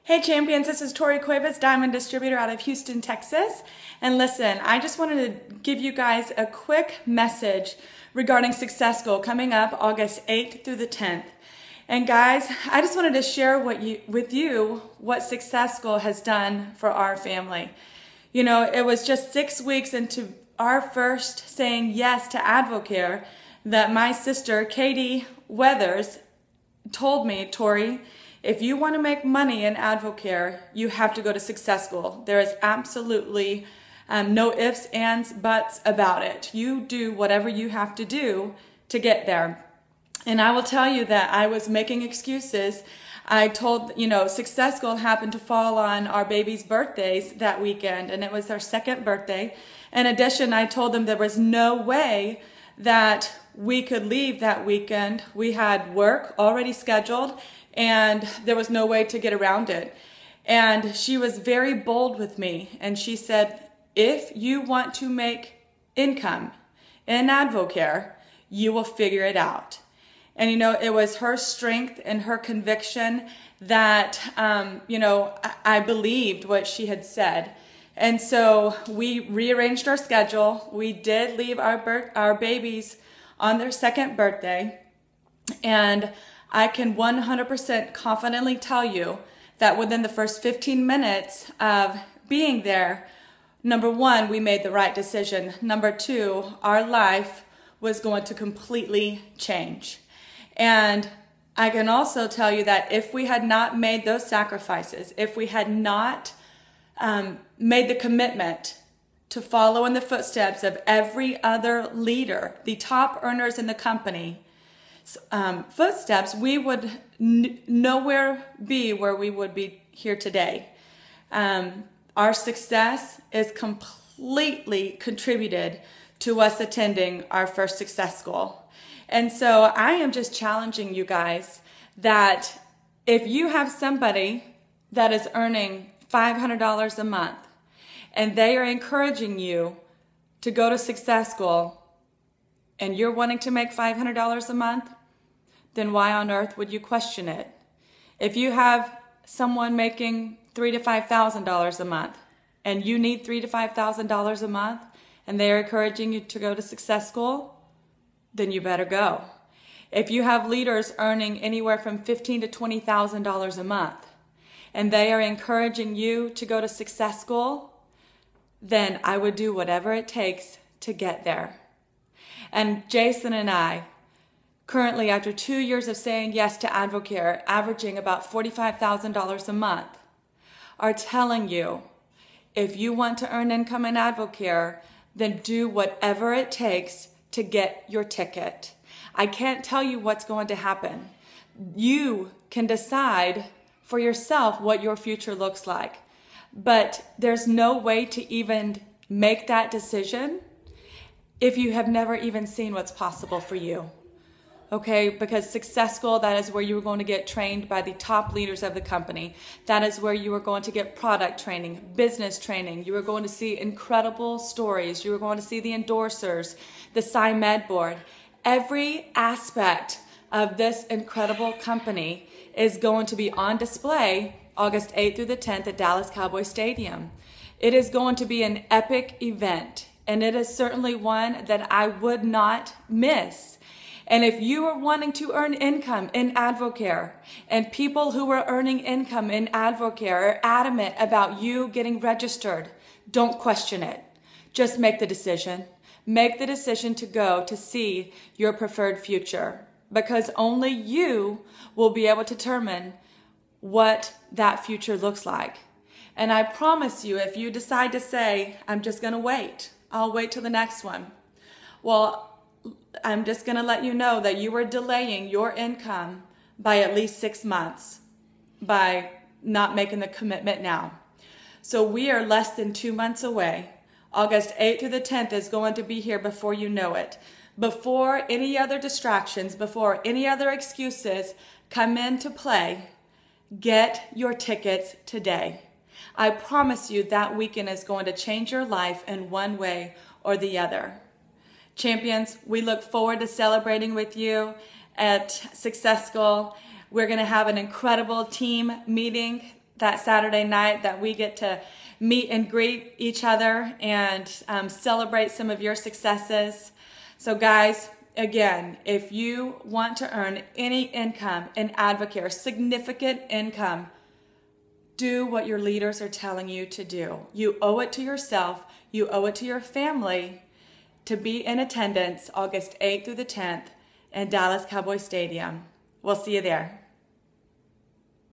Hey champions, this is Tori Cuevas, Diamond Distributor out of Houston, Texas. And listen, I just wanted to give you guys a quick message regarding Success Goal coming up August 8th through the 10th. And guys, I just wanted to share with you what Success Goal has done for our family. You know, it was just 6 weeks into our first saying yes to AdvoCare that my sister, Katie Weathers, told me, Tori, if you want to make money in AdvoCare, you have to go to Success Goal. There is absolutely no ifs, ands, buts about it. You do whatever you have to do to get there. And I will tell you that I was making excuses. I told, Success Goal happened to fall on our baby's birthdays that weekend, and it was their second birthday. In addition, I told them there was no way that we could leave that weekend. We had work already scheduled, and there was no way to get around it. And she was very bold with me, and she said, if you want to make income in AdvoCare, you will figure it out. And it was her strength and her conviction that, I believed what she had said. And so we rearranged our schedule. We did leave our babies on their second birthday. And I can 100% confidently tell you that within the first 15 minutes of being there, number one, we made the right decision. Number two, our life was going to completely change. And I can also tell you that if we had not made those sacrifices, if we had not made the commitment to follow in the footsteps of every other leader, the top earners in the company, footsteps, we would nowhere be where we would be here today. Our success is completely contributed to us attending our first Success Goal. And so I am just challenging you guys that if you have somebody that is earning $500 a month and they are encouraging you to go to Success Goal and you're wanting to make $500 a month, then why on earth would you question it? If you have someone making $3,000 to $5,000 a month and you need $3,000 to $5,000 a month and they're encouraging you to go to Success Goal, then you better go. If you have leaders earning anywhere from $15,000 to $20,000 a month and they are encouraging you to go to Success Goal, then I would do whatever it takes to get there. And Jason and I, currently after 2 years of saying yes to AdvoCare, averaging about $45,000 a month, are telling you, if you want to earn income in AdvoCare, then do whatever it takes to get your ticket. I can't tell you what's going to happen. You can decide for yourself what your future looks like. But there's no way to even make that decision if you have never even seen what's possible for you. Okay, because Success Goal, that is where you are going to get trained by the top leaders of the company. That is where you are going to get product training, business training. You are going to see incredible stories. You are going to see the endorsers, the PsyMed board. Every aspect of this incredible company is going to be on display August 8th through the 10th at Dallas Cowboy Stadium. It is going to be an epic event, and it is certainly one that I would not miss. And if you are wanting to earn income in AdvoCare, and people who are earning income in AdvoCare are adamant about you getting registered, don't question it. Just make the decision. Make the decision to go to see your preferred future, because only you will be able to determine what that future looks like. And I promise you, if you decide to say, I'm just going to wait, I'll wait till the next one. Well, I'm just going to let you know that you are delaying your income by at least 6 months by not making the commitment now. So we are less than 2 months away. August 8th through the 10th is going to be here before you know it. Before any other distractions, before any other excuses come into play, get your tickets today. I promise you that weekend is going to change your life in one way or the other. Champions, we look forward to celebrating with you at Success Goal. We're going to have an incredible team meeting that Saturday night that we get to meet and greet each other and celebrate some of your successes. So guys, again, if you want to earn any income in Advocare, significant income, do what your leaders are telling you to do. You owe it to yourself, you owe it to your family to be in attendance August 8th through the 10th in Dallas Cowboy Stadium. We'll see you there.